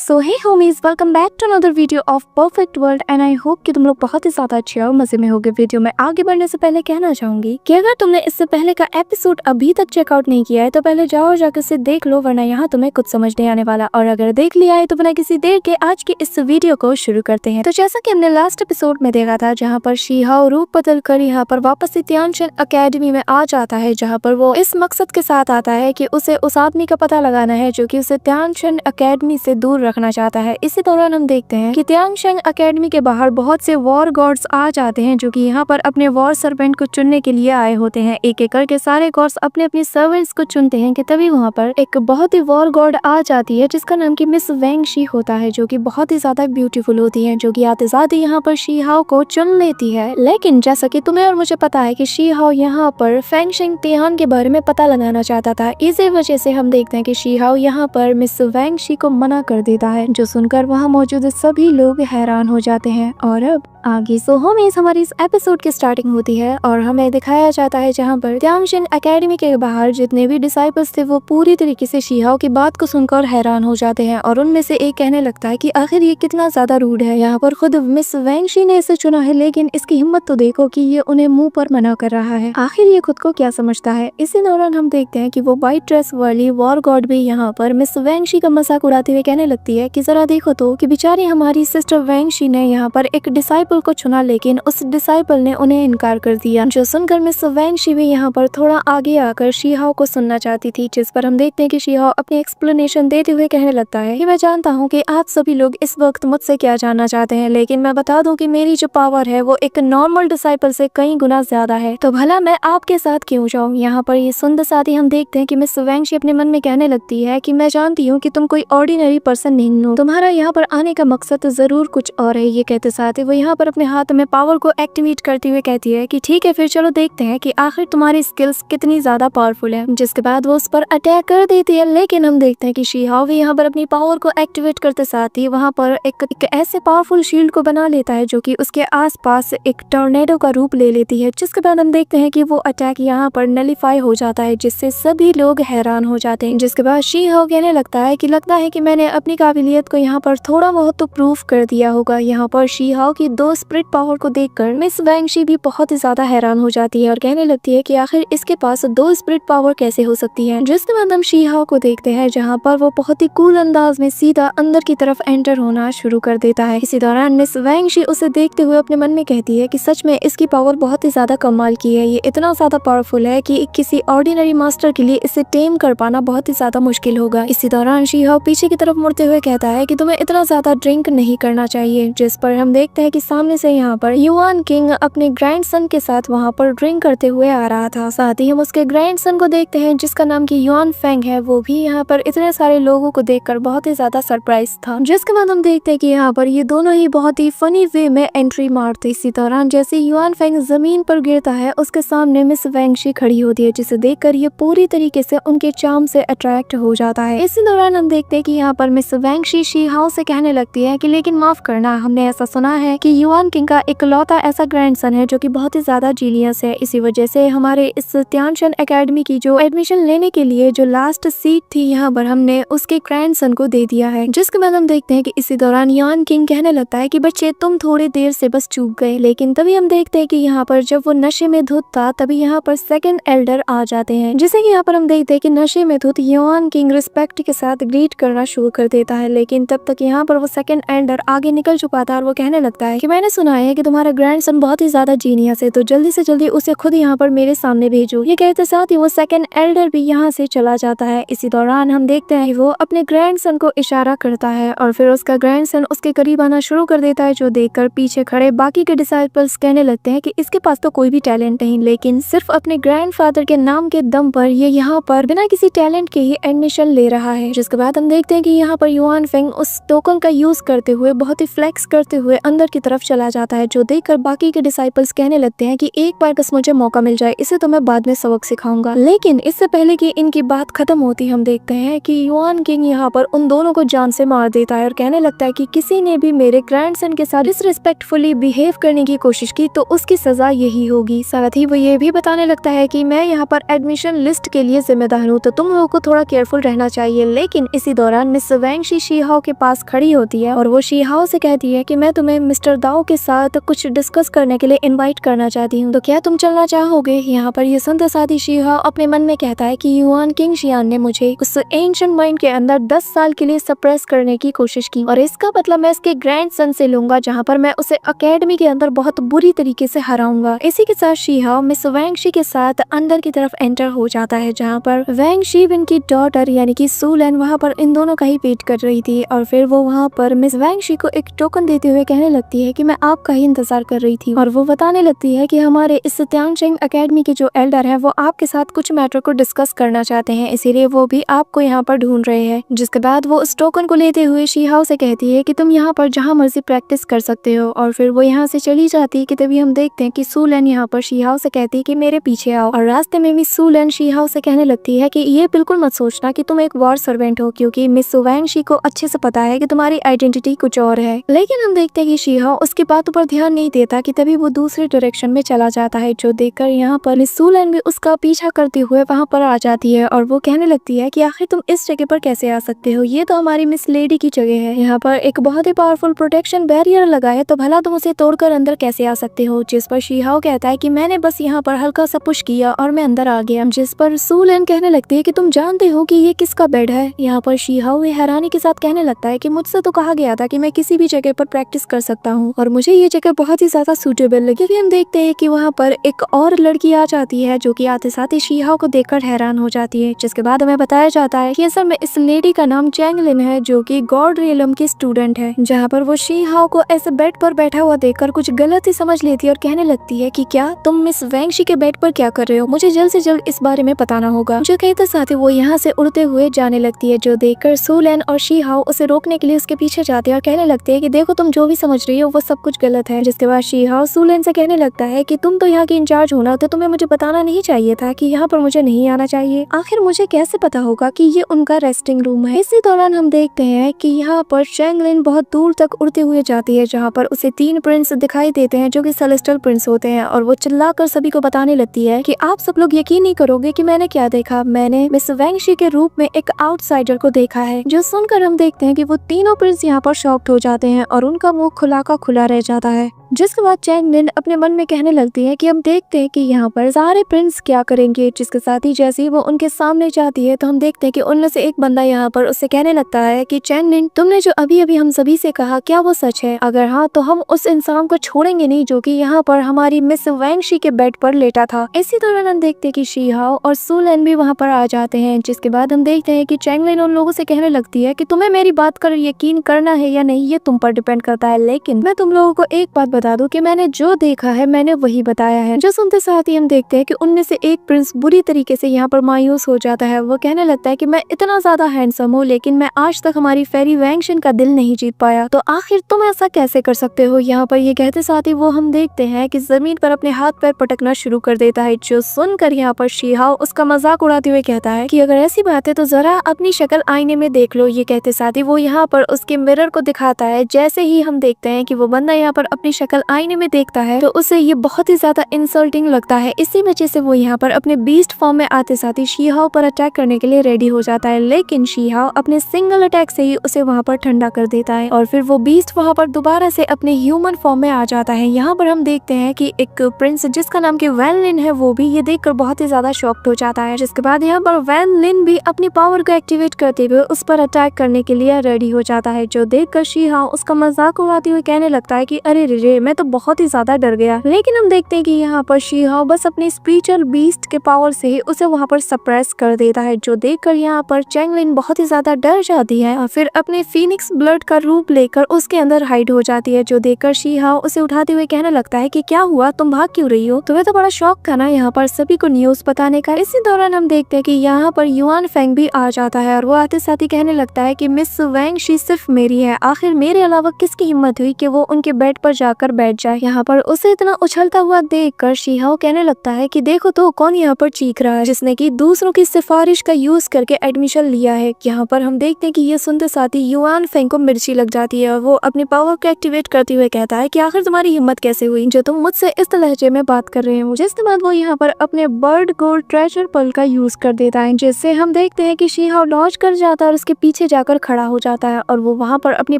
So hey homies, welcome back to another video of perfect world and I hope कि तुम लोग बहुत ही ज्यादा अच्छे और मजे में होगे। वीडियो में आगे बढ़ने से पहले कहना चाहूंगी कि अगर तुमने इससे पहले का एपिसोड अभी तक चेकआउट नहीं किया है तो पहले जाओ और जाकर से देख लो, वरना यहाँ तुम्हें कुछ समझ नहीं आने वाला। और अगर देख लिया है तो बिना किसी देर के आज के इस वीडियो को शुरू करते हैं। तो जैसा कि हमने लास्ट एपिसोड में देखा था, जहाँ पर शीहाओ रूप बदल कर यहाँ पर वापस से तियानशन अकेडमी में आ जाता है, जहाँ पर वो इस मकसद के साथ आता है कि उसे उस आदमी का पता लगाना है जो कि उसे तियानशन अकेडमी से दूर रखना चाहता है। इसी दौरान हम देखते हैं कि तियानशन अकेडमी के बाहर बहुत से वॉर गॉड्स आ जाते हैं जो कि यहाँ पर अपने वॉर सर्वेंट को चुनने के लिए आए होते हैं। एक एक करके सारे गॉड्स अपने अपने सर्वेंट्स को चुनते हैं कि तभी वहाँ पर एक बहुत ही वॉर गॉड आ जाती है जिसका नाम की मिस वेंग शी होता है, जो कि बहुत ही ज्यादा ब्यूटीफुल होती है, जो कि आते जाते यहाँ पर शीहाओ को चुन लेती है। लेकिन जैसा कि तुम्हें और मुझे पता है कि शीहाओ यहाँ पर फेंगशिंग तियान के बारे में पता लगाना चाहता था, इसी वजह से हम देखते हैं कि शीहाओ यहाँ पर मिस वेंग शी को मना कर देता है, जो सुनकर वहाँ मौजूद सभी लोग हैरान हो जाते हैं। और अब आगे सो होमीज हमारी इस एपिसोड की स्टार्टिंग होती है और हमें दिखाया जाता है जहाँ पर तियानशन अकेडमी के बाहर जितने भी डिसाइपल्स थे वो पूरी तरीके से शीहाओ की बात को सुनकर हैरान हो जाते हैं। और उनमें से एक कहने लगता है कि आखिर ये कितना ज्यादा रूड है, यहाँ पर खुद मिस वेंगशी ने इसे चुना है लेकिन इसकी हिम्मत तो देखो कि ये उन्हें मुंह पर मना कर रहा है, आखिर ये खुद को क्या समझता है। इसी दौरान हम देखते हैं कि वो व्हाइट ड्रेस वाली वॉर गॉड भी यहाँ पर मिस वेंगशी का मजाक उड़ाते हुए कहने लगती है कि जरा देखो तो कि बेचारी हमारी सिस्टर वेंगशी ने यहाँ पर एक डिसाइपल को चुना लेकिन उस डिसाइपल ने उन्हें इनकार कर दिया, जो सुनकर मिस वेंगशी भी यहाँ पर थोड़ा आगे आकर शीहाओ को सुनना चाहती थी, जिस पर हम देखते हैं कि शीहाओ अपनी एक्सप्लेनेशन देते हुए कहने लगता है कि मैं जानता हूँ कि आप सभी लोग इस वक्त मुझसे क्या जानना चाहते हैं, लेकिन मैं बता दूं कि मेरी जो पावर है वो एक नॉर्मल डिसाइपल से कई गुना ज्यादा है, तो भला मैं आपके साथ क्यों जाऊँ। यहाँ पर ये सुनते साथ ही हम देखते हैं कि मिस वेंगशी अपने मन में कहने लगती है कि मैं जानती हूँ कि तुम कोई ऑर्डिनरी पर्सन नहीं हो, तुम्हारा यहाँ पर आने का मकसद जरूर कुछ और है। ये कहते साथ ही वो यहाँ पर अपने हाथ में पावर को एक्टिवेट करते हुए कहती है कि ठीक है फिर चलो देखते हैं कि आखिर तुम्हारी स्किल्स कितनी ज्यादा पावरफुल है, जिसके बाद वो उस पर अटैक कर देती है। लेकिन हम देखते हैं कि शीहाओ भी यहाँ पर अपनी पावर को एक्टिवेट करते साथ ही वहाँ पर एक ऐसे पावरफुल शील्ड को बना लेता है जो कि उसके आसपास एक टॉर्नेडो का रूप ले लेती है, जिसके बाद हम देखते हैं कि वो अटैक यहाँ पर नलिफाई हो जाता है, जिससे सभी लोग हैरान हो जाते हैं। जिसके बाद शीहाओ कहने लगता है कि मैंने अपनी काबिलियत को यहाँ पर थोड़ा बहुत तो प्रूफ कर दिया होगा। यहाँ पर शीहाओ की 2 स्प्रिट पावर को देखकर मिस वेंगशी भी बहुत ही ज्यादा हैरान हो जाती है और कहने लगती है कि आखिर इसके पास 2 स्प्रिट पावर कैसे हो सकती है। जिसके बाद हम शीहाओ को देखते हैं जहाँ पर वो बहुत ही कूल अंदाज में सीधा अंदर की तरफ एंटर होना शुरू कर देता है। इसी दौरान मिस वेंगशी उसे देखते हुए अपने मन में कहती है कि सच में इसकी पावर बहुत ही ज्यादा कमाल की है, ये इतना ज्यादा पावरफुल है कि किसी ऑर्डिनरी मास्टर के लिए इसे टेम कर पाना बहुत ही ज्यादा मुश्किल होगा। इसी दौरान शीहाओ पीछे की तरफ मुड़ते हुए कहता है कि तुम्हें इतना ज्यादा ड्रिंक नहीं करना चाहिए, जिस पर हम देखते हैं कि सामने से यहाँ पर युआन किंग अपने ग्रैंडसन के साथ वहाँ पर ड्रिंक करते हुए आ रहा था। साथ ही हम उसके ग्रैंडसन को देखते हैं जिसका नाम की युआन फेंग है, वो भी यहाँ पर इतने सारे लोगों को देखकर बहुत ही ज्यादा सरप्राइज था। जिसके बाद हम देखते हैं कि यहाँ पर ये दोनों ही बहुत ही फनी वे में एंट्री मारते। इसी दौरान जैसे युआन फेंग जमीन पर गिरता है उसके सामने मिस वेंगशी खड़ी होती है, जिसे देखकर ये पूरी तरीके से उनके चार्म से अट्रैक्ट हो जाता है। इसी दौरान हम देखते हैं कि यहाँ पर मिस वेंगशी शीहाओ से कहने लगती है कि लेकिन माफ करना, हमने ऐसा सुना है कि युआन किंग का इकलौता ऐसा ग्रैंडसन है जो कि बहुत ही ज्यादा जीनियस है, इसी वजह से हमारे इस तियानशन एकेडमी की जो एडमिशन लेने के लिए जो लास्ट सीट थी यहाँ पर हमने उसके ग्रैंडसन को दे दिया है। जिसके बाद हम देखते हैं कि इसी दौरान युआन किंग कहने लगता है कि बच्चे तुम थोड़ी देर से बस चूक गए। लेकिन तभी हम देखते हैं कि यहाँ पर जब वो नशे में धुत था तभी यहाँ पर सेकंड एल्डर आ जाते हैं, जिसे यहाँ पर हम देखते हैं कि नशे में धुत युआन किंग रिस्पेक्ट के साथ ग्रीट करना शुरू कर देता है। लेकिन तब तक यहाँ पर वो सेकंड एल्डर आगे निकल चुका था और वो कहने लगता है कि मैंने सुना है कि तुम्हारा ग्रैंडसन बहुत ही ज्यादा जीनियस है, तो जल्दी से जल्दी उसे खुद यहाँ पर मेरे सामने भेजो। ये कहते साथ ही वो सेकंड एल्डर भी यहाँ से चला जाता है। इसी दौरान हम देखते हैं कि वो अपने ग्रैंडसन को इशारा करता है और फिर उसका ग्रैंडसन उसके करीब आना शुरू कर देता है, जो देखकर पीछे खड़े बाकी के डिसाइपल्स कहने लगते हैं कि इसके पास तो कोई भी टैलेंट नहीं, लेकिन सिर्फ अपने ग्रैंडफादर के नाम के दम पर ये यहाँ पर बिना किसी टैलेंट के ही एडमिशन ले रहा है। जिसके बाद हम देखते हैं कि यहाँ पर युआन फेंग उस टोकन का यूज करते हुए बहुत ही फ्लेक्स करते हुए अंदर की तरफ चला जाता है, जो देखकर बाकी के डिसाइपल्स कहने लगते हैं कि एक बार बस मुझे मौका मिल जाए, इसे तो मैं बाद में सबक सिखाऊंगा। लेकिन इससे पहले कि इनकी बात खत्म होती हम देखते हैं कि युआन किंग यहाँ पर उन दोनों को जान से मार देता है और कहने लगता है कि किसी ने भी मेरे ग्रैंडसन के साथ डिसरिस्पेक्टफुली बिहेव करने की कोशिश की तो उसकी सजा यही होगी। साथ ही वो ये भी बताने लगता है कि मैं यहाँ पर एडमिशन लिस्ट के लिए जिम्मेदार हूँ, तो तुम लोगों को थोड़ा केयरफुल रहना चाहिए। लेकिन इसी दौरान मिस वैंगशी शीहाओ के पास खड़ी होती है और वो शीहाओ से कहती है कि मैं तुम्हें मिस्टर दाओ के साथ कुछ डिस्कस करने के लिए इनवाइट करना चाहती हूँ, तो क्या तुम चलना चाहोगे। यहाँ पर ये सुनते साथ ही शीहाओ अपने मन में कहता है कि युआन किंग शियान ने मुझे उस एंशिएंट माइंड के अंदर 10 साल के लिए सप्रेस करने की कोशिश की और इसका बदला मैं इसके ग्रैंडसन से लूंगा, जहाँ पर मैं उसे एकेडमी के अंदर बहुत बुरी तरीके से हराऊंगा। इसी के साथ शीहाओ मिस वैंगशी के साथ अंदर की तरफ एंटर हो जाता है, जहाँ पर वैंगशी की डॉटर यानी कि सूलन वहाँ पर इन दोनों का ही वेट कर रही थी और फिर वो वहाँ पर मिस वैंगशी को एक टोकन देते हुए कहने लगती है कि मैं आपका ही इंतजार कर रही थी और वो बताने लगती है कि हमारे इस त्यांगचेंग एकेडमी के जो एल्डर है वो आपके साथ कुछ मैटर को डिस्कस करना चाहते हैं, इसीलिए वो भी आपको यहाँ पर ढूंढ रहे हैं। जिसके बाद वो उस टोकन को लेते हुए शीहाओ से कहती है कि तुम यहाँ पर जहाँ मर्जी प्रैक्टिस कर सकते हो और फिर वो यहाँ से चली जाती है कि तभी हम देखते हैं कि सूलन यहाँ पर शीहाओ से कहती है कि मेरे पीछे आओ और रास्ते में भी सूलन शीहाओ से कहने लगती है कि ये बिल्कुल मत सोचना कि तुम एक वॉर सर्वेंट हो, क्योंकि मिस वैंगशी को अच्छे से पता है कि तुम्हारी आइडेंटिटी कुछ और है। लेकिन हम देखते हैं कि शीहाओ उसकी बातों पर ध्यान नहीं देता कि तभी वो दूसरे डायरेक्शन में चला जाता है, जो देखकर यहाँ पर मिस सूलन भी उसका पीछा करते हुए वहाँ पर आ जाती है और वो कहने लगती है कि आखिर तुम इस जगह पर कैसे आ सकते हो, ये तो हमारी मिस लेडी की जगह है, यहाँ पर एक बहुत ही पावरफुल प्रोटेक्शन बैरियर लगा है, तो भला तुम उसे तोड़कर अंदर कैसे आ सकते हो। जिस पर शीहाओ कहता है कि मैंने बस यहाँ पर हल्का सा पुश किया और मैं अंदर आ गया। जिस पर सूलन कहने लगती है कि तुम जानते हो कि ये किसका बेड है। यहाँ पर शीहाओ हैरानी के साथ कहने लगता है कि मुझसे तो कहा गया था कि मैं किसी भी जगह पर प्रैक्टिस कर सकता हूँ और मुझे ये जगह बहुत ही ज्यादा सूटेबल लगी। फिर हम देखते हैं कि वहाँ पर एक और लड़की आ जाती है जो कि आते साथ ही शीहाओ को देखकर हैरान हो जाती है, जिसके बाद हमें बताया जाता है कि असल में इस लेडी का नाम चैंगलिन है जो कि गॉड रियलम की स्टूडेंट है। जहाँ पर वो शीहाओ को ऐसे बेड पर बैठा हुआ देखकर कुछ गलत ही समझ लेती है और कहने लगती है कि क्या तुम मिस वैंगशी के बेड पर क्या कर रहे हो, मुझे जल्द से जल्द इस बारे में बताना होगा। जो कहते साथ ही वो यहाँ से उड़ते हुए जाने लगती है, जो देखकर सूलन और शीहाओ उसे रोकने के लिए उसके पीछे जाते हैं और कहने लगते हैं कि देखो तुम जो भी समझ रही हो वो सब कुछ गलत है। जिसके बाद शीहाओ सूलन से कहने लगता है कि तुम तो यहाँ की इंचार्ज होना, तो तुम्हें मुझे बताना नहीं चाहिए था कि यहाँ पर मुझे नहीं आना चाहिए, आखिर मुझे कैसे पता होगा कि ये उनका रेस्टिंग रूम है। इसी दौरान हम देखते हैं कि यहाँ पर चैंगलिन बहुत दूर तक उड़ते हुए जाती है, जहाँ पर उसे 3 प्रिंस दिखाई देते हैं जो कि सेलेस्टियल प्रिंस होते हैं और वो चिल्लाकर सभी को बताने लगती है कि आप सब लोग यकीन नहीं करोगे कि मैंने क्या देखा, मैंने मिस वैंगशी के रूप में एक आउटसाइडर को देखा है। जो सुनकर हम देखते हैं कि वो तीनों प्रिंस यहाँ पर शॉक्ड हो जाते हैं और उनका मुंह खुला का खुला रह जाता है। जिसके बाद चैंगलिन अपने मन में कहने लगती है कि हम देखते हैं कि यहाँ पर सारे प्रिंस क्या करेंगे। जिसके साथ ही जैसे ही वो उनके सामने जाती है तो हम देखते हैं कि उनमें से एक बंदा यहाँ पर उससे कहने लगता है कि चैंगलिन तुमने जो अभी अभी हम सभी से कहा क्या वो सच है, अगर हाँ तो हम उस इंसान को छोड़ेंगे नहीं जो कि यहाँ पर हमारी मिस वैंगशी के बेड पर लेटा था। इसी दौरान हम देखते हैं कि शीहाओ और सूलन भी वहाँ पर आ जाते हैं। जिसके बाद हम देखते हैं कि चैंगलिन उन लोगों से कहने लगती है कि तुम्हें मेरी बात कर यकीन करना है या नहीं ये तुम पर डिपेंड करता है, लेकिन मैं तुम लोगों को एक बात बता दूं कि मैंने जो देखा है मैंने वही बताया है। जो सुनते साथ ही हम देखते हैं कि उनमें से एक प्रिंस बुरी तरीके से यहाँ पर मायूस हो जाता है। वो कहने लगता है कि मैं इतना ज्यादा हैंडसम हूँ लेकिन मैं आज तक हमारी फेरी वैंगशन का दिल नहीं जीत पाया, तो आखिर तुम ऐसा कैसे कर सकते हो। यहाँ पर ये कहते साथ ही वो हम देखते हैं कि जमीन पर अपने हाथ पैर पटकना शुरू कर देता है। जो सुनकर यहाँ पर शीहाओ उसका मजाक उड़ाते हुए कहता है कि अगर ऐसी बात है तो जरा अपनी शक्ल आईने में देख लो। ये कहते साथ ही वो यहाँ पर उसके मिरर को दिखाता है। जैसे ही हम देखते हैं कि वो बंदा यहाँ पर अपनी शक्ल आईने में देखता है तो उसे ये बहुत ही ज्यादा इंसल्टिंग लगता है। इसी वजह से वो यहाँ पर अपने बीस्ट फॉर्म में आते साथ ही शीहाओ पर अटैक करने के लिए रेडी हो जाता है, लेकिन शीहाओ अपने सिंगल अटैक से ही उसे वहाँ पर ठंडा कर देता है और फिर वो बीस्ट वहाँ पर दोबारा से अपने ह्यूमन फॉर्म में आ जाता है। यहाँ पर हम देखते हैं कि एक प्रिंस जिसका नाम की वैन लिन है वो भी ये देखकर बहुत ही ज्यादा शॉक्ड हो जाता है। जिसके बाद यहाँ पर वैन लिन भी अपनी पावर को एक्टिवेट करते हुए उस पर अटैक करने के लिए रेडी हो जाता है। जो देखकर शीहाओ उसका मजाक उड़ाते हुए कहने लगता है कि अरे रे मैं तो बहुत ही ज्यादा डर गया। लेकिन हम देखते हैं कि यहाँ पर शीहाओ बस अपनी स्पिरिचुअल बीस्ट के पावर से ही उसे वहाँ पर सप्रेस कर देता है। जो देखकर यहाँ पर चैंगलिन बहुत ही ज्यादा डर जाती है और फिर अपने फीनिक्स ब्लड का रूप लेकर उसके अंदर हाइड हो जाती है। जो देखकर शीहाओ उसे उठाते हुए कहने लगता है कि क्या हुआ, तुम भाग क्यों रही हो, तुम्हें तो बड़ा शौक था ना यहाँ पर सभी को न्यूज बताने का। इसी दौरान हम देखते हैं कि यहाँ पर युआन फेंग भी आ जाता है और वो आते साथ ही कहने लगता है कि मिस वैंगशी सिर्फ मेरी है, आखिर मेरे अलावा किसकी हिम्मत हुई कि वो उनके बेड पर जाकर आकर बैठ जाए। यहाँ पर उसे इतना उछलता हुआ देखकर शीहाओ कहने लगता है कि देखो तो कौन यहाँ पर चीख रहा है, जिसने कि दूसरों की सिफारिश का यूज करके एडमिशन लिया है। यहाँ पर हम देखते हैं कि ये सुनते साथ ही युआन फेंग को मिर्ची लग जाती है और वो अपनी पावर को एक्टिवेट करते हुए कहता है कि आखिर तुम्हारी हिम्मत कैसे हुई जो तुम मुझसे इस लहजे में बात कर रहे हो। जिसके बाद वो यहाँ पर अपने बर्ड गोल्ड ट्रेजर पल का यूज कर देता है, जिससे हम देखते हैं कि शीहाओ लॉन्च कर जाता है और उसके पीछे जाकर खड़ा हो जाता है और वो वहाँ पर अपनी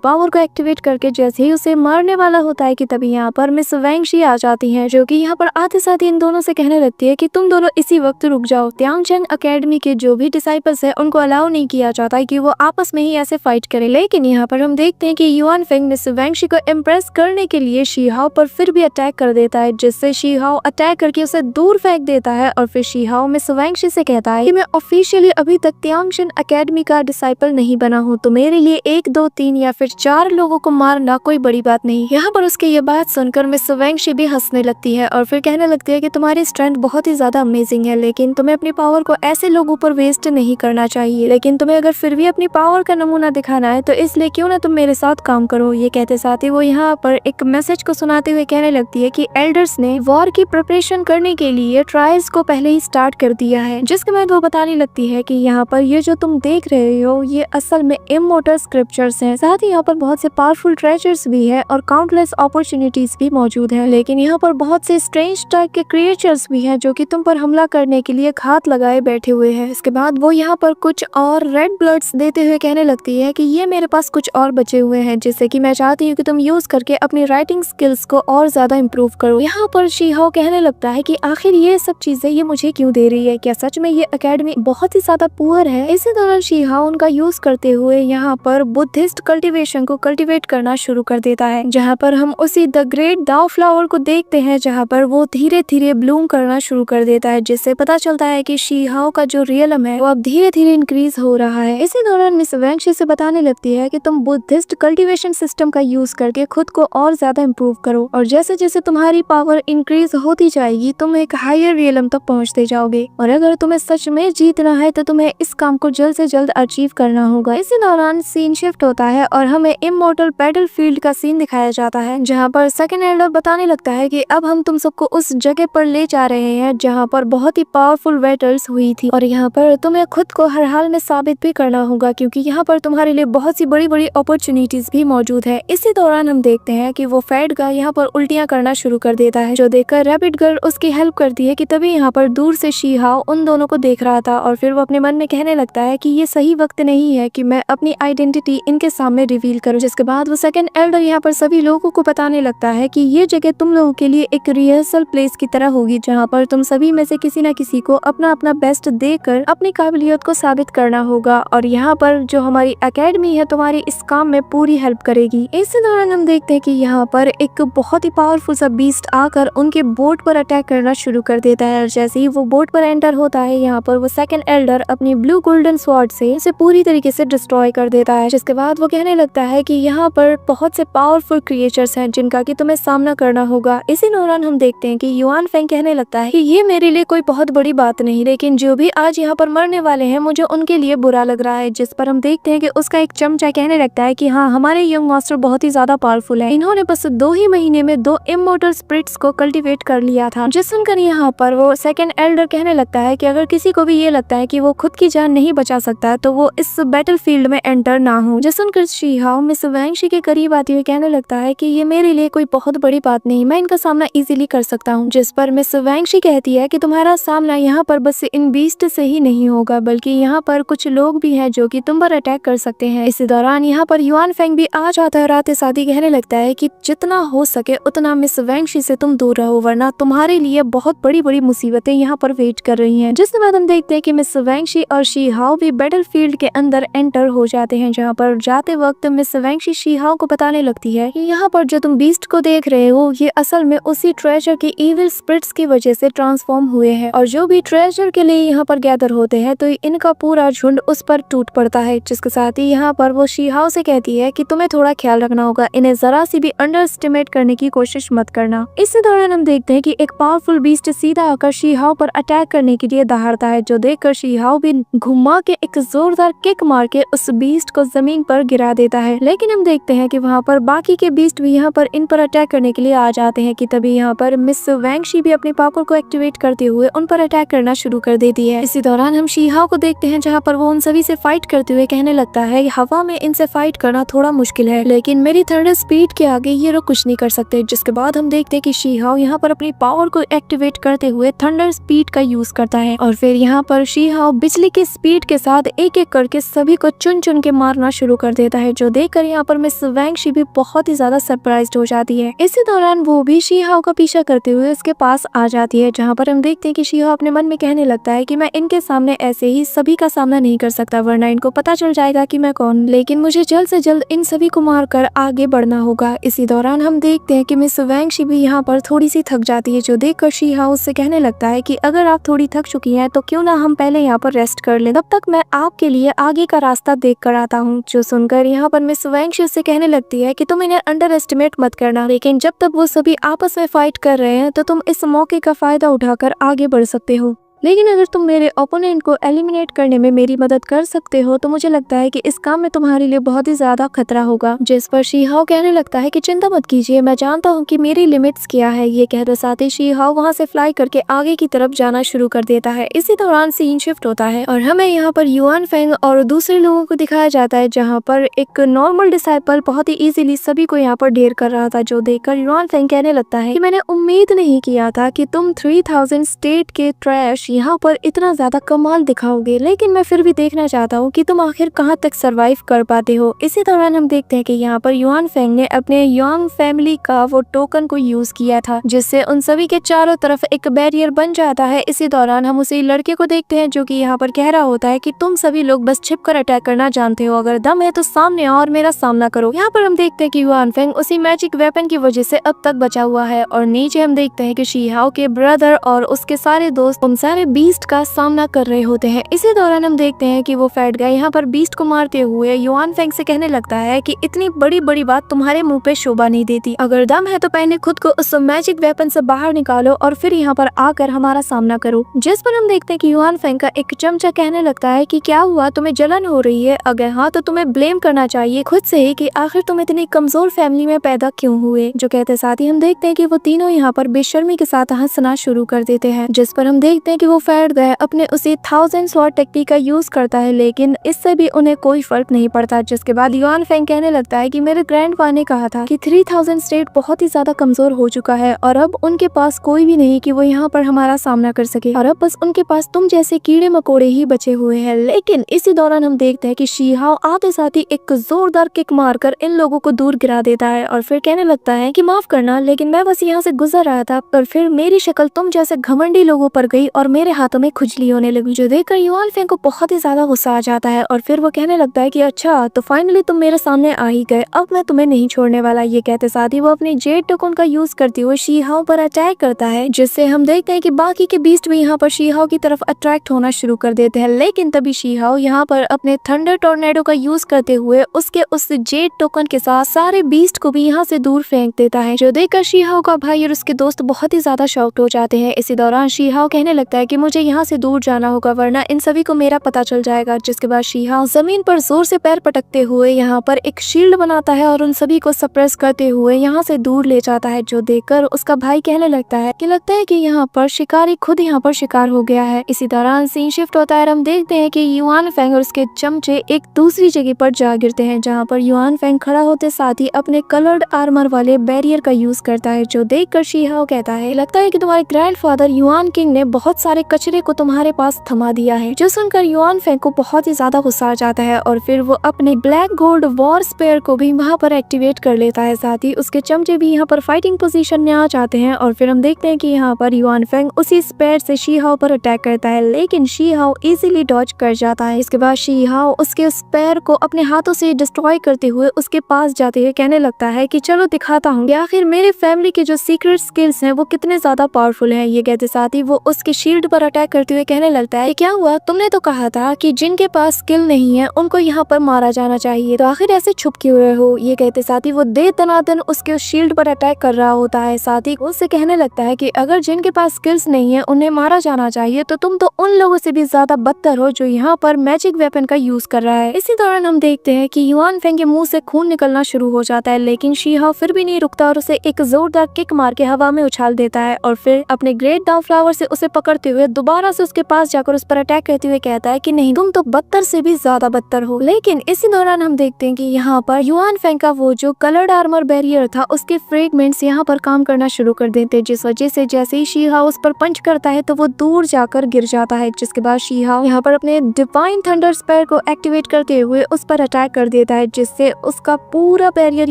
पावर को एक्टिवेट करके जैसे ही उसे मारने वाला होता है कि तभी यहाँ पर मिस वैंगशी आ जाती है, जो कि यहाँ पर आते साथ ही इन दोनों से कहने लगती है कि तुम दोनों इसी वक्त रुक जाओ। त्यांगचेन एकेडमी के जो भी डिसाइपल्स है उनको अलाउ नहीं किया जाता है कि वो आपस में ही ऐसे फाइट करे, लेकिन यहाँ पर हम देखते हैं कि युआन फेंग मिस वैंगशी को इम्प्रेस करने के लिए शीहाओ पर फिर भी अटैक कर देता है, जिससे शीहाओ अटैक करके उसे दूर फेंक देता है और फिर शीहाओ मिस वैंगशी से कहता है कि मैं ऑफिशियली अभी तक त्यांगचेन एकेडमी का डिसाइपल नहीं बना हूँ, तो मेरे लिए 1, 2, 3 या फिर 4 लोगों को मारना कोई बड़ी बात नहीं। यहाँ पर उसकी ये बात सुनकर मिस वैंगशी भी हंसने लगती है और फिर कहने लगती है कि तुम्हारी स्ट्रेंथ बहुत ही ज्यादा अमेजिंग है, लेकिन तुम्हें अपनी पावर को ऐसे लोगों पर वेस्ट नहीं करना चाहिए, लेकिन तुम्हें अगर फिर भी अपनी पावर का नमूना दिखाना है तो इसलिए क्यों ना तुम मेरे साथ काम करो। ये कहते साथ ही वो यहाँ पर एक मैसेज को सुनाते हुए कहने लगती है कि एल्डर्स ने वॉर की प्रिपरेशन करने के लिए ट्रायल्स को पहले ही स्टार्ट कर दिया है। जिसके बाद वो बताने लगती है कि यहाँ पर ये जो तुम देख रहे हो ये असल में इमोर्टल स्क्रिप्चर्स हैं, साथ ही यहाँ पर बहुत से पावरफुल ट्रेजर्स भी है और काउंटलेस अपॉर्चुनिटीज भी मौजूद है, लेकिन यहाँ पर बहुत से स्ट्रेंज टाइप के क्रिएचर्स भी हैं जो कि तुम पर हमला करने के लिए घात लगाए बैठे हुए हैं। इसके बाद वो यहाँ पर कुछ और रेड ब्लड्स देते हुए कहने लगती है कि ये मेरे पास कुछ और बचे हुए हैं जिससे कि मैं चाहती हूँ कि तुम यूज करके अपनी राइटिंग स्किल्स को और ज्यादा इम्प्रूव करो। यहाँ पर शीहाओ कहने लगता है कि आखिर ये सब चीजें ये मुझे क्यों दे रही है, क्या सच में ये एकेडमी बहुत ही ज्यादा पुअर है। इसी दौरान शीहाओ उनका यूज करते हुए यहाँ पर बुद्धिस्ट कल्टीवेशन को कल्टीवेट करना शुरू कर देता है, जहाँ पर हम उसी द ग्रेट दाओ फ्लावर को देखते हैं जहाँ पर वो धीरे धीरे ब्लूम करना शुरू कर देता है, जिससे पता चलता है कि शीहाओ का जो रियलम है वो अब धीरे धीरे इंक्रीज हो रहा है। इसी दौरान मिस वैंगशी से बताने लगती है कि तुम बुद्धिस्ट कल्टीवेशन सिस्टम का यूज करके खुद को और ज्यादा इम्प्रूव करो और जैसे जैसे तुम्हारी पावर इंक्रीज होती जाएगी तुम एक हायर रियलम तक पहुंचते जाओगे और अगर तुम्हें सच में जीतना है तो तुम्हें इस काम को जल्द से जल्द अचीव करना होगा। इसी दौरान सीन शिफ्ट होता है और हमें इमॉर्टल बैटलफील्ड का सीन दिखाया जाता है, जहाँ पर सेकंड एल्डर बताने लगता है कि अब हम तुम सबको उस जगह पर ले जा रहे हैं जहाँ पर बहुत ही पावरफुल बैटल्स हुई थी और यहाँ पर तुम्हें खुद को हर हाल में साबित भी करना होगा क्योंकि यहाँ पर तुम्हारे लिए बहुत सी बड़ी बड़ी अपॉर्चुनिटीज भी मौजूद है। इसी दौरान हम देखते हैं कि वो फैड का यहाँ पर उल्टियां करना शुरू कर देता है, जो देखकर रैबिट गर्ल उसकी हेल्प करती है कि तभी यहाँ पर दूर से शीहाओ उन दोनों को देख रहा था और फिर वो अपने मन में कहने लगता है कि ये सही वक्त नहीं है कि मैं अपनी आइडेंटिटी इनके सामने रिवील करूं। जिसके बाद वो सेकंड एल्डर यहाँ पर सभी लोगों को बताने लगता है कि ये जगह तुम लोगों के लिए एक रिहर्सल प्लेस की तरह होगी जहाँ पर तुम सभी में से किसी न किसी को अपना अपना बेस्ट देकर अपनी काबिलियत को साबित करना होगा और यहाँ पर जो हमारी एकेडमी है तुम्हारी इस काम में पूरी हेल्प करेगी। इसी दौरान हम देखते हैं कि यहाँ पर एक बहुत ही पावरफुल सा बीस्ट आकर उनके बोट पर अटैक करना शुरू कर देता है और जैसे ही वो बोट पर एंटर होता है यहाँ पर वो सेकंड एल्डर अपनी ब्लू गोल्डन स्वॉर्ड से इसे पूरी तरीके से डिस्ट्रॉय कर देता है। जिसके बाद वो कहने लगता है कि यहाँ पर बहुत से पावरफुल क्रिएचर्स हैं जिनका कि तुम्हें सामना करना होगा। इसी दौरान हम देखते हैं कि युआन फेंग कहने लगता है कि ये मेरे लिए कोई बहुत बड़ी बात नहीं, लेकिन जो भी आज यहाँ पर मरने वाले हैं मुझे उनके लिए बुरा लग रहा है। जिस पर हम देखते हैं कि उसका एक चमचा कहने लगता है कि हाँ हमारे यंग मास्टर बहुत ही ज्यादा पावरफुल है, इन्होंने बस 2 ही महीने में 2 इमॉर्टल स्पिरिट्स को कल्टीवेट कर लिया था। जिस सुनकर यहाँ पर वो सेकंड एल्डर कहने लगता है कि अगर किसी को भी ये लगता है कि वो खुद की जान नहीं बचा सकता तो वो इस बैटलफील्ड में एंटर ना हो। जिस सुनकर शीहाओ मिस वैंगशी के करीब आते हुए कहने लगता है कि ये मेरे लिए कोई बहुत बड़ी बात नहीं, मैं इनका सामना इजीली कर सकता हूँ। जिस पर मिस वैंगशी कहती है कि तुम्हारा सामना यहाँ पर बस इन बीस्ट से ही नहीं होगा बल्कि यहाँ पर कुछ लोग भी हैं जो कि तुम पर अटैक कर सकते हैं। इसी दौरान यहाँ पर युआन फेंग भी आ जाता है और आते साथ ही कहने लगता है कि जितना हो सके उतना मिस वैंगशी से तुम दूर रहो वरना तुम्हारे लिए बहुत बड़ी बड़ी मुसीबतें यहाँ पर वेट कर रही हैं। जिसके बाद हम देखते हैं कि मिस वैंगशी और शीहाओ भी बैटलफील्ड के अंदर एंटर हो जाते हैं, जहाँ पर जाते वक्त मिस वैंगशी शीहाओ को बताने लगती है कि यहाँ पर जो तुम बीस्ट को देख रहे हो ये असल में उसी ट्रेजर के इविल स्पिरिट्स की वजह से ट्रांसफॉर्म हुए हैं और जो भी ट्रेजर के लिए यहाँ पर गैदर होते हैं तो इनका पूरा झुंड उस पर टूट पड़ता है। जिसके साथ ही यहाँ पर वो शीहाओ से कहती है कि तुम्हें थोड़ा ख्याल रखना होगा, इन्हें जरा सी भी अंडर एस्टिमेट करने की कोशिश मत करना। इसी दौरान हम देखते हैं कि एक पावरफुल बीस्ट सीधा आकर शीहाओ पर अटैक करने के लिए दहाड़ता है, जो देखकर शीहाओ भी घुमा के एक जोरदार किक मार के उस बीस्ट को जमीन पर गिरा देता है। लेकिन हम देखते हैं कि वहाँ पर बाकी के बीस्ट भी यहाँ पर इन पर अटैक करने के लिए आ जाते हैं कि तभी यहाँ पर मिस वैंगशी भी अपने पावर को एक्टिवेट करते हुए उन पर अटैक करना शुरू कर देती है। इसी दौरान हम शी-हाओ को देखते हैं जहाँ पर वो उन सभी से फाइट करते हुए कहने लगता है हवा में इनसे फाइट करना थोड़ा मुश्किल है, लेकिन मेरी थंडर स्पीड के आगे ये लोग कुछ नहीं कर सकते। जिसके बाद हम देखते हैं कि शी-हाओ यहाँ पर अपनी पावर को एक्टिवेट करते हुए थंडर स्पीड का यूज करता है और फिर यहाँ पर शी-हाओ बिजली की स्पीड के साथ एक एक करके सभी को चुन चुन के मारना शुरू कर देता है, जो देखकर यहाँ पर मिस वैंगशी भी बहुत ही ज्यादा सरप्राइज्ड हो जाती है। इसी दौरान वो भी शी-हाओ का पीछा करते हुए उसके पास आ जाती है, जहाँ पर हम देखते हैं कि शी-हाओ अपने मन में कहने लगता है कि मैं इनके सामने ऐसे ही सभी का सामना नहीं कर सकता, वरना इनको पता चल जाएगा कि मैं कौन, लेकिन मुझे जल्द से जल्द इन सभी को मारकर आगे बढ़ना होगा। इसी दौरान हम देखते हैं कि मिस वैंगशी भी यहाँ पर थोड़ी सी थक जाती है, जो देखकर शी-हाओ उससे कहने लगता है कि अगर आप थोड़ी थक चुकी हैं तो क्यों ना हम पहले यहाँ पर रेस्ट कर लें, तब तक मैं आपके लिए आगे का रास्ता देख कर आता हूँ। जो सुनकर यहाँ पर मिस वैंगशी उससे कहने लगती है कि तुम इन्हें अंडर एस्टिमेट मत करना, लेकिन जब तक वो सभी आपस में फाइट कर रहे हैं तो तुम इस मौके का फायदा उठाकर आगे बढ़ सकते हो, लेकिन अगर तुम मेरे ओपोनेंट को एलिमिनेट करने में मेरी मदद कर सकते हो तो मुझे लगता है कि इस काम में तुम्हारे लिए बहुत ही ज्यादा खतरा होगा। जिस पर शी-हाओ कहने लगता है कि चिंता मत कीजिए, मैं जानता हूँ कि मेरी लिमिट्स क्या है। ये कहते साथ ही शी-हाओ वहाँ से फ्लाई करके आगे की तरफ जाना शुरू कर देता है। इसी दौरान सीन शिफ्ट होता है और हमें यहाँ पर युआन फेंग और दूसरे लोगों को दिखाया जाता है, जहाँ पर एक नॉर्मल डिसाइपल बहुत ही इजीली सभी को यहाँ पर ढेर कर रहा था, जो देखकर युआन फेंग कहने लगता है कि मैंने उम्मीद नहीं किया था कि तुम 3000 स्टेट के ट्रैश यहाँ पर इतना ज्यादा कमाल दिखाओगे, लेकिन मैं फिर भी देखना चाहता हूँ कि तुम आखिर कहाँ तक सरवाइव कर पाते हो। इसी दौरान हम देखते हैं कि यहाँ पर युआन फेंग ने अपने यांग फैमिली का वो टोकन को यूज किया था, जिससे उन सभी के चारों तरफ एक बैरियर बन जाता है। इसी दौरान हम उसी लड़के को देखते हैं जो कि यहाँ पर कह रहा होता है कि तुम सभी लोग बस छिपकर अटैक करना जानते हो, अगर दम है तो सामने आओ और मेरा सामना करो। यहाँ पर हम देखते हैं कि युआन फेंग उसी मैजिक वेपन की वजह से अब तक बचा हुआ है और नीचे हम देखते हैं कि शी-हाओ के ब्रदर और उसके सारे दोस्त उन सारे बीस्ट का सामना कर रहे होते हैं। इसी दौरान हम देखते हैं कि वो फैट गाय यहाँ पर बीस्ट को मारते हुए युआन फेंग से कहने लगता है कि इतनी बड़ी बड़ी बात तुम्हारे मुंह पे शोभा नहीं देती, अगर दम है तो पहले खुद को उस मैजिक वेपन से बाहर निकालो और फिर यहाँ पर आकर हमारा सामना करो। जिस पर हम देखते हैं कि युआन फेंग का एक चमचा कहने लगता है कि क्या हुआ, तुम्हें जलन हो रही है? अगर हाँ तो तुम्हें ब्लेम करना चाहिए खुद से ही कि आखिर तुम इतनी कमजोर फैमिली में पैदा क्यों हुए। जो कहते साथ ही हम देखते हैं कि वो तीनों यहाँ पर बेशर्मी के साथ हंसना शुरू कर देते हैं। जिस पर हम देखते हैं कि वो फैट गए अपने उसी 1000 स्वॉर्ड टेक्निक का यूज करता है, लेकिन इससे भी उन्हें कोई फर्क नहीं पड़ता। जिसके बाद युआन फेंग कहने लगता है कि मेरे ग्रैंडपा ने कहा था कि 3000 स्टेट बहुत ही ज्यादा कमजोर हो चुका है और अब उनके पास कोई भी नहीं कि वो यहाँ पर हमारा सामना कर सके, और अब बस उनके पास तुम जैसे कीड़े मकोड़े ही बचे हुए हैं। लेकिन इसी दौरान हम देखते हैं कि शी-हाओ आते साथ ही एक जोरदार किक मारकर इन लोगों को दूर गिरा देता है और फिर कहने लगता है कि माफ करना, लेकिन मैं बस यहाँ से गुजर रहा था पर फिर मेरी शक्ल तुम जैसे घमंडी लोगों पर गई और मेरे हाथों में खुजली होने लगी। जो देखकर युआन फेंग को बहुत ही ज्यादा गुस्सा आ जाता है और फिर वो कहने लगता है कि अच्छा तो फाइनली तुम मेरे सामने आ ही गए, अब मैं तुम्हें नहीं छोड़ने वाला। ये कहते साथ ही वो अपने जेड टोकन का यूज करते हुए शी-हाओ पर अटैक करता है, जिससे हम देखते हैं कि बाकी के बीस्ट भी यहाँ पर शी-हाओ की तरफ अट्रैक्ट होना शुरू कर देते हैं। लेकिन तभी शी-हाओ यहाँ पर अपने थंडर टोर्नेडो का यूज करते हुए उसके उस जेड टोकन के साथ सारे बीस्ट को भी यहाँ से दूर फेंक देता है, जो देखकर शी-हाओ का भाई और उसके दोस्त बहुत ही ज्यादा शॉक्ड हो जाते हैं। इसी दौरान शी-हाओ कहने लगता है कि मुझे यहाँ से दूर जाना होगा वरना इन सभी को मेरा पता चल जाएगा। जिसके बाद शी-हाओ जमीन पर जोर से पैर पटकते हुए यहाँ पर एक शील्ड बनाता है और उन सभी को सप्रेस करते हुए यहाँ से दूर ले जाता है, जो देखकर उसका भाई कहने लगता है कि यहाँ पर शिकारी खुद यहाँ पर शिकार हो गया है। इसी दौरान सीन शिफ्ट होता है और हम देखते हैं कि युआन फेंग और उसके चमचे एक दूसरी जगह पर जा गिरते हैं, जहाँ पर युआन फेंग खड़ा होते साथ ही अपने कलर्ड आर्मर वाले बैरियर का यूज करता है, जो देखकर शी-हाओ कहता है लगता है कि तुम्हारे ग्रैंडफादर युआन किंग ने बहुत सारे कचरे को तुम्हारे पास थमा दिया है। जो सुनकर युआन फेंग को बहुत ही ज्यादा गुस्सा आ जाता है और फिर वो अपने ब्लैक गोल्ड वॉर स्पेयर को भी वहाँ पर एक्टिवेट कर लेता है। साथ ही उसके चमचे भी यहाँ पर फाइटिंग पोजीशन में आ जाते हैं और फिर हम देखते हैं कि यहाँ पर युआन फेंग उसी स्पेयर से शी-हाओ पर अटैक करता है, लेकिन शी-हाओ इजीली डॉज कर जाता है। इसके बाद शी-हाओ उसके स्पेयर को अपने हाथों से डिस्ट्रॉय करते हुए उसके पास जाते हुए कहने लगता है कि चलो दिखाता हूँ कि आखिर मेरे फैमिली के जो सीक्रेट स्किल्स हैं वो कितने ज्यादा पावरफुल हैं। ये कहते साथ ही वो उसके शील्ड शील्ड पर अटैक करते हुए कहने लगता है, क्या हुआ, तुमने तो कहा था कि जिनके पास स्किल नहीं है उनको यहाँ पर मारा जाना चाहिए, तो आखिर ऐसे छुप क्यों रहे हो। ये कहते साथ ही वो दे दनादन उसके शील्ड पर अटैक कर रहा होता है। साथ ही उससे कहने लगता है कि अगर जिनके पास स्किल्स नहीं है उन्हें मारा जाना चाहिए, तो तुम तो उन लोगों से भी ज्यादा बदतर हो जो यहाँ पर मैजिक वेपन का यूज कर रहा है। इसी दौरान हम देखते हैं कि युआन फेंग के मुंह से खून निकलना शुरू हो जाता है, लेकिन शी हाओ फिर भी नहीं रुकता और उसे एक जोरदार किक मार के हवा में उछाल देता है और फिर अपने ग्रेट डाउन फ्लावर से उसे पकड़ते हुए दोबारा से उसके पास जाकर उस पर अटैक करते हुए कहता है कि नहीं, तुम तो बदतर से भी ज्यादा बदतर हो। लेकिन इसी दौरान हम देखते हैं कि यहाँ पर युआन फेंग का वो जो कलर्ड आर्मर बैरियर था उसके फ्रेगमेंट्स यहाँ पर काम करना शुरू कर देते हैं, जिस वजह से जैसे ही शी हाओ उस पर पंच करता है तो वो दूर जाकर गिर जाता है। जिसके बाद शी हाओ यहाँ पर अपने डिवाइन थंडर स्पेयर को एक्टिवेट करते हुए उस पर अटैक कर देता है, जिससे उसका पूरा बैरियर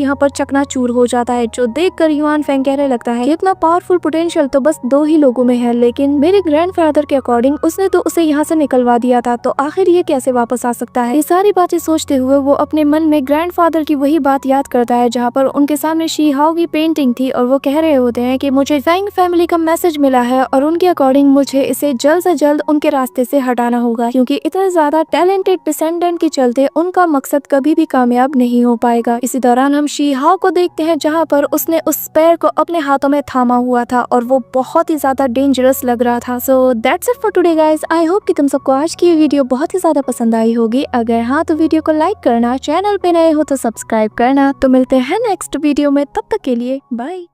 यहाँ पर चकनाचूर हो जाता है, जो देखकर युआन फेंग कहने लगता है इतना पावरफुल पोटेंशियल तो बस 2 ही लोगों में है, लेकिन मेरे ग्रैंडफादर के अकॉर्डिंग उसने तो उसे यहाँ से निकलवा दिया था, तो आखिर ये कैसे वापस आ सकता है। ये सारी बातें सोचते हुए वो अपने मन में ग्रैंडफादर की वही बात याद करता है जहाँ पर उनके सामने शी हाओ की पेंटिंग थी और वो कह रहे होते हैं कि मुझे फेंग फैमिली का मैसेज मिला है और उनके अकॉर्डिंग मुझे इसे जल्द से जल्द उनके रास्ते से हटाना होगा, क्योंकि इतना ज्यादा टैलेंटेड डिसेंडेंट के चलते उनका मकसद कभी भी कामयाब नहीं हो पाएगा। इसी दौरान हम शी हाओ को देखते हैं जहाँ पर उसने उस स्पेयर को अपने हाथों में थामा हुआ था और वो बहुत ही ज्यादा डेंजरस लग रहा था। So that's it for today guys. I hope कि तुम सबको आज की वीडियो बहुत ही ज्यादा पसंद आई होगी। अगर हाँ तो वीडियो को लाइक करना, चैनल पे नए हो तो सब्सक्राइब करना। तो मिलते हैं नेक्स्ट वीडियो में, तब तक के लिए बाय।